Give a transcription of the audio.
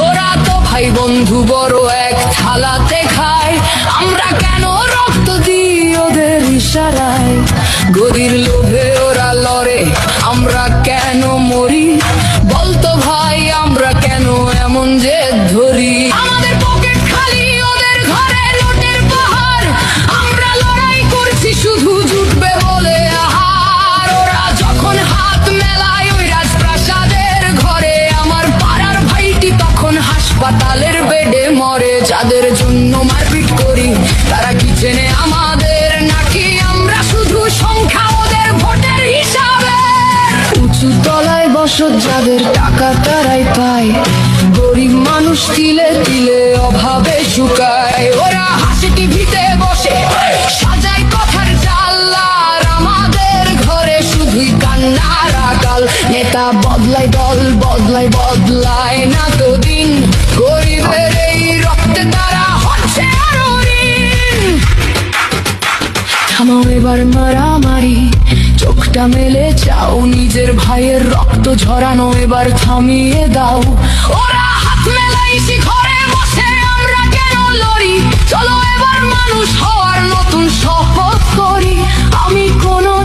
ওরা তো ভাই বন্ধু বড় এক থালাতে খায়, আমরা কেন রক্ত দিই ওদের ইশারায়? গদির লোভে ওরা লড়ে, আমরা কেন মরি? বলতো ভাই আমরা কেন এমন জেদ ধরি? আমাদের পকেট খালি, ওদের ঘরে লুটের পাহাড়, আমরা লড়াই করছি শুধু জুটবে বলে আহার। ওরা যখন হাত মেলায় ওই রাজপ্রাসাদের ঘরে, আমার পাড়ার ভাইটি তখন হাসপাতালের বেডে মরে। যাদের জন্য মারপিট করি তারা কি চেনে আমাদের, নাকি আমরা শুধু সংখ্যা ওদের ভোটের হিসাবে? উঁচু তলায় বসত যাদের টাকা তারাই পায়, গরিব মানুষ তিলে তিলে অভাবে শুকায়। ওরা হাসি টিভিতে বসে সাজায় কথার জাল্লার, আমাদের ঘরে শুধুই কান্নার আকাল। নেতা বদলায় দল বদলায়, বদলায় না তো দিন, গরিবের এই রক্তে তারা হচ্ছে আরো ঋণ। থামাও এবার মারামারি, চোখটা মেলে চাও, নিজের ভাইয়ের রক্ত ঝরানো এবার থামিয়ে দাও। ওরা হাত মেলাই শিখরে